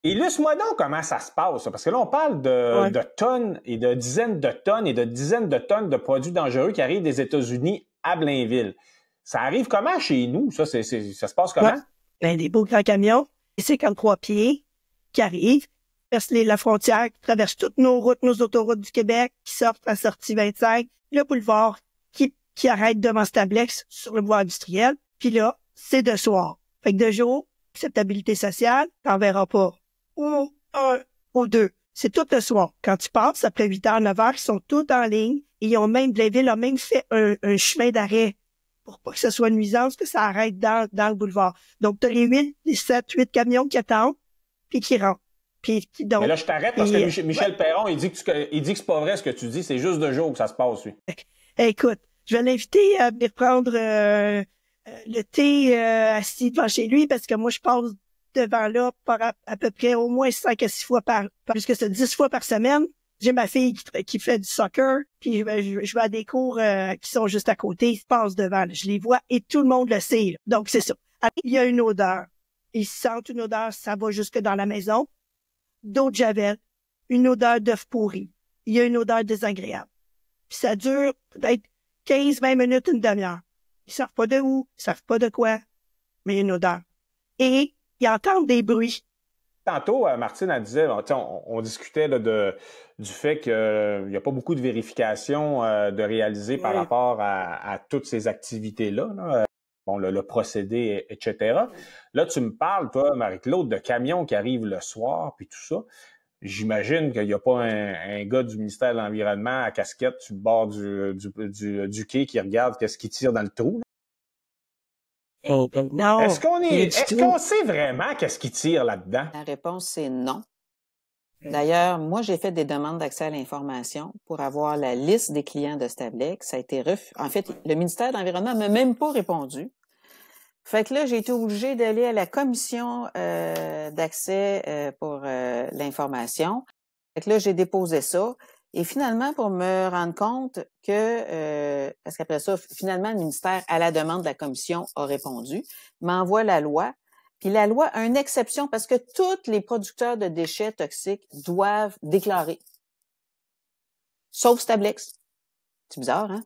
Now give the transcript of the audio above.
Illustre-moi donc comment ça se passe, ça, parce que là, on parle de tonnes et de dizaines de tonnes et de dizaines de tonnes de produits dangereux qui arrivent des États-Unis à Blainville. Ça arrive comment chez nous? Ça se passe comment? Ben, des beaux grands camions, des 53 pieds qui arrivent, traversent la frontière, qui traversent toutes nos routes, nos autoroutes du Québec, qui sortent à la sortie 25, le boulevard qui arrête devant Stablex sur le boulevard industriel. Puis là, c'est de soir. Fait que de jour, acceptabilité sociale, t'en verras pas. Ou un ou deux. C'est tout le soir. Quand tu passes, après 8h, 9h, ils sont tous en ligne. Et ils ont même, Blainville a même fait un chemin d'arrêt pour pas que ce soit nuisance, que ça arrête dans le boulevard. Donc, tu as les 7, 8 camions qui attendent, puis qui rentrent. Puis, donc, mais là, je t'arrête parce que Michel Perron, il dit que c'est pas vrai ce que tu dis. C'est juste de jour que ça se passe, lui. Écoute, je vais l'inviter à venir prendre le thé assis devant chez lui parce que moi, je passe devant là à peu près au moins 5 à 6 fois plus que ça, 10 fois par semaine. J'ai ma fille qui fait du soccer, puis je vais à des cours qui sont juste à côté, ils se passent devant, là, je les vois et tout le monde le sait. Là. Donc, c'est ça. Il y a une odeur. Ils sentent une odeur, ça va jusque dans la maison. D'eau de javel, une odeur d'œuf pourri. Il y a une odeur désagréable. Puis ça dure peut-être 15-20 minutes, une demi-heure. Ils savent pas de où, ils savent pas de quoi, mais il y a une odeur. Et ils entendent des bruits. Tantôt, Martine, elle disait, on discutait là, du fait qu'il n'y a pas beaucoup de vérifications de réaliser par rapport à toutes ces activités-là, là. Bon, le procédé, etc. Là, tu me parles, toi, Marie-Claude, de camions qui arrivent le soir, puis tout ça. J'imagine qu'il n'y a pas un gars du ministère de l'Environnement à casquette sur le bord du quai qui regarde qu'est-ce qui tire dans le trou, là. Non. Est-ce qu'on sait vraiment qu'est-ce qui tire là-dedans? La réponse, c'est non. D'ailleurs, moi, j'ai fait des demandes d'accès à l'information pour avoir la liste des clients de Stablex. Ça a été En fait, le ministère de l'Environnement m'a même pas répondu. Fait que là, j'ai été obligée d'aller à la commission d'accès pour l'information. Fait que là, j'ai déposé ça. Et finalement, pour me rendre compte que, parce qu'après ça, finalement, le ministère, à la demande de la commission, a répondu, m'envoie la loi. Puis la loi a une exception parce que tous les producteurs de déchets toxiques doivent déclarer. Sauf Stablex. C'est bizarre, hein?